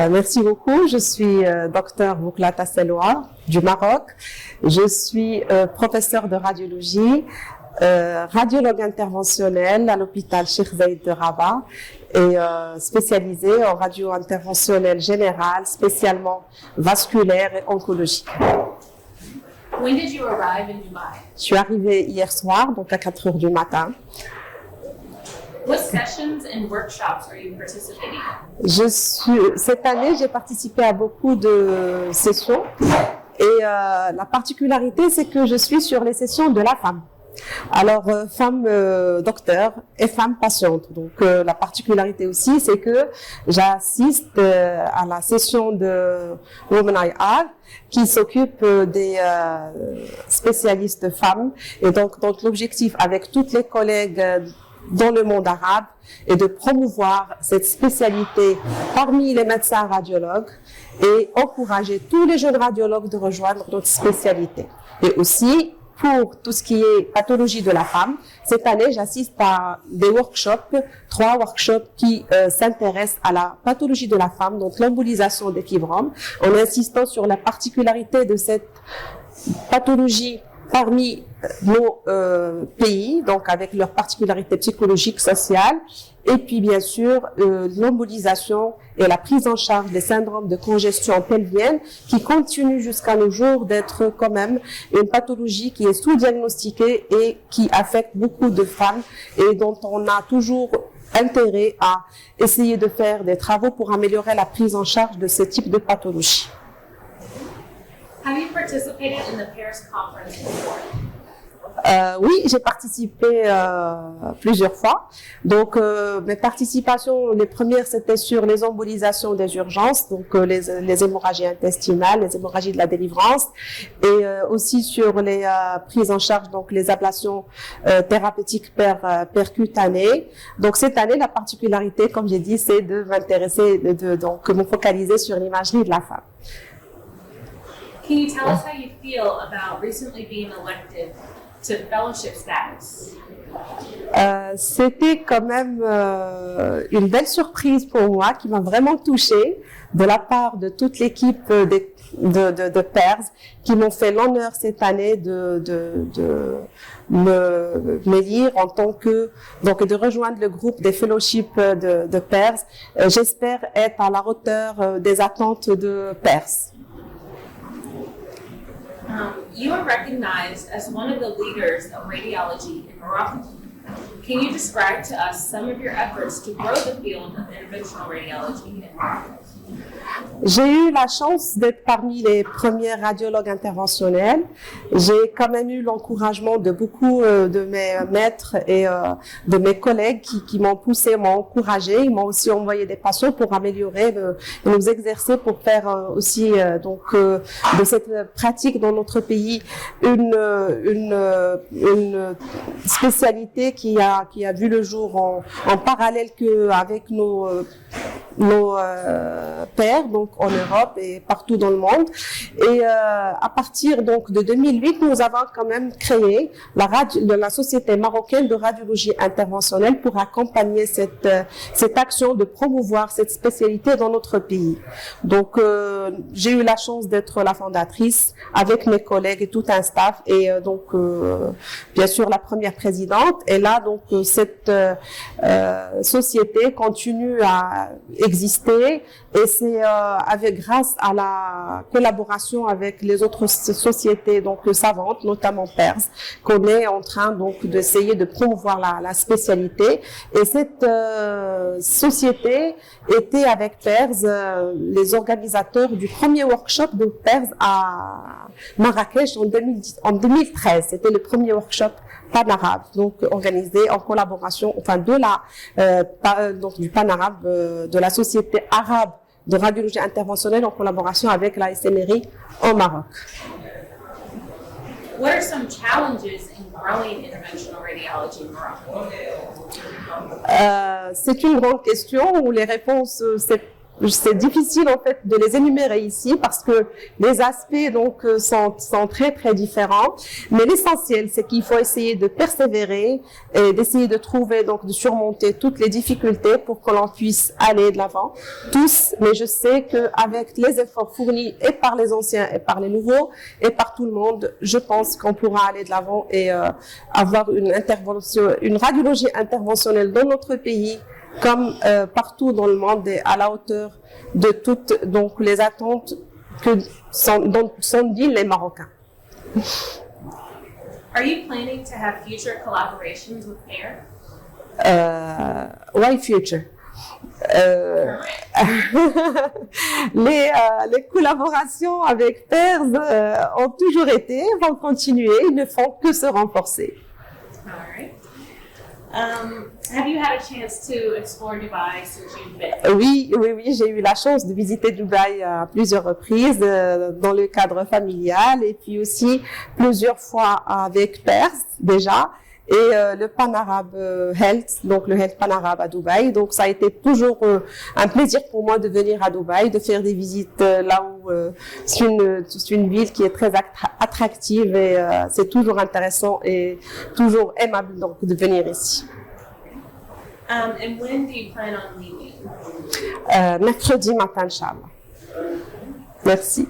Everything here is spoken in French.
Merci beaucoup. Je suis docteur Bouklata Selwa du Maroc. Je suis professeure de radiologie, radiologue interventionnelle à l'hôpital Cheikh Zayed de Rabat et spécialisée en radio interventionnelle générale, spécialement vasculaire et oncologique. When did you arrive in Dubai? Je suis arrivée hier soir, donc à 4 heures du matin. What sessions and workshops are you participating in? Cette année, j'ai participé à beaucoup de sessions et la particularité, c'est que je suis sur les sessions de la femme. Alors, femme docteur et femme patiente. Donc, la particularité aussi, c'est que j'assiste à la session de Women IR qui s'occupe des spécialistes femmes. Et donc l'objectif avec toutes les collègues dans le monde arabe est de promouvoir cette spécialité parmi les médecins radiologues et encourager tous les jeunes radiologues de rejoindre notre spécialité. Et aussi, pour tout ce qui est pathologie de la femme, cette année, j'assiste à des workshops, 3 workshops qui s'intéressent à la pathologie de la femme, donc l'embolisation des fibromes, en insistant sur la particularité de cette pathologie parmi nos pays, donc avec leurs particularités psychologiques, sociales, et puis bien sûr l'embolisation et la prise en charge des syndromes de congestion pelvienne qui continuent jusqu'à nos jours d'être quand même une pathologie qui est sous-diagnostiquée et qui affecte beaucoup de femmes et dont on a toujours intérêt à essayer de faire des travaux pour améliorer la prise en charge de ce type de pathologie. Have you participated in the Paris conference before? Oui, j'ai participé plusieurs fois. Donc, mes participations, les premières, c'était sur les embolisations des urgences, donc les hémorragies intestinales, les hémorragies de la délivrance, et aussi sur les prises en charge, donc les ablations thérapeutiques percutanées. Donc, cette année, la particularité, comme j'ai dit, c'est de m'intéresser, donc me focaliser sur l'imagerie de la femme. Can you tell us how you feel about recently being elected to fellowship status? C'était quand même une belle surprise pour moi qui m'a vraiment touchée de la part de toute l'équipe de PERS qui m'ont fait l'honneur cette année de m'élire en tant que, donc de rejoindre le groupe des fellowships de PERS. J'espère être à la hauteur des attentes de PERS. You are recognized as one of the leaders of radiology in Morocco. Can you describe to us some of your efforts to grow the field of interventional radiology in Morocco? J'ai eu la chance d'être parmi les premières radiologues interventionnelles. J'ai quand même eu l'encouragement de beaucoup de mes maîtres et de mes collègues qui m'ont poussé, m'ont encouragé. Ils m'ont aussi envoyé des patients pour améliorer et nous exercer pour faire aussi de cette pratique dans notre pays une spécialité qui a vu le jour en parallèle qu'avec nos pairs, donc en Europe et partout dans le monde. Et à partir donc de 2008, nous avons quand même créé la Société marocaine de radiologie interventionnelle pour accompagner cette action de promouvoir cette spécialité dans notre pays. Donc j'ai eu la chance d'être la fondatrice avec mes collègues et tout un staff et bien sûr la première présidente. Et là donc cette société continue à exister et c'est grâce à la collaboration avec les autres sociétés donc savantes, notamment PERS, qu'on est en train donc d'essayer de promouvoir la spécialité. Et cette société était avec PERS les organisateurs du premier workshop de PERS à Marrakech en 2013. C'était le premier workshop pan-arabe, donc organisé en collaboration, du pan-arabe de la Société arabe de radiologie interventionnelle en collaboration avec la SMRI au Maroc. What are some challenges in growing interventional radiology in Morocco? C'est une grande question où les réponses, c'est c'est difficile en fait de les énumérer ici parce que les aspects donc sont très très différents. Mais l'essentiel, c'est qu'il faut essayer de persévérer et d'essayer de trouver donc de surmonter toutes les difficultés pour que l'on puisse aller de l'avant tous. Mais je sais que avec les efforts fournis et par les anciens et par les nouveaux et par tout le monde, je pense qu'on pourra aller de l'avant et avoir une radiologie interventionnelle dans notre pays comme partout dans le monde et à la hauteur de toutes donc les attentes dont sont dignes les Marocains. Are you planning to have future collaborations with PAIR? Why future? Les collaborations avec PAIR ont toujours été, vont continuer, ils ne font que se renforcer. All right. Have you had a chance to explore Dubai since you've been? Oui, j'ai eu la chance de visiter Dubaï à plusieurs reprises dans le cadre familial et puis aussi plusieurs fois avec PAIR déjà et le Pan Arab Health, donc le Health Pan Arab à Dubaï. Donc ça a été toujours un plaisir pour moi de venir à Dubaï, de faire des visites là où c'est une ville qui est très attractive et c'est toujours intéressant et toujours aimable donc de venir ici. And when do you plan on leaving? Mercredi matin, Inch'Allah. Merci.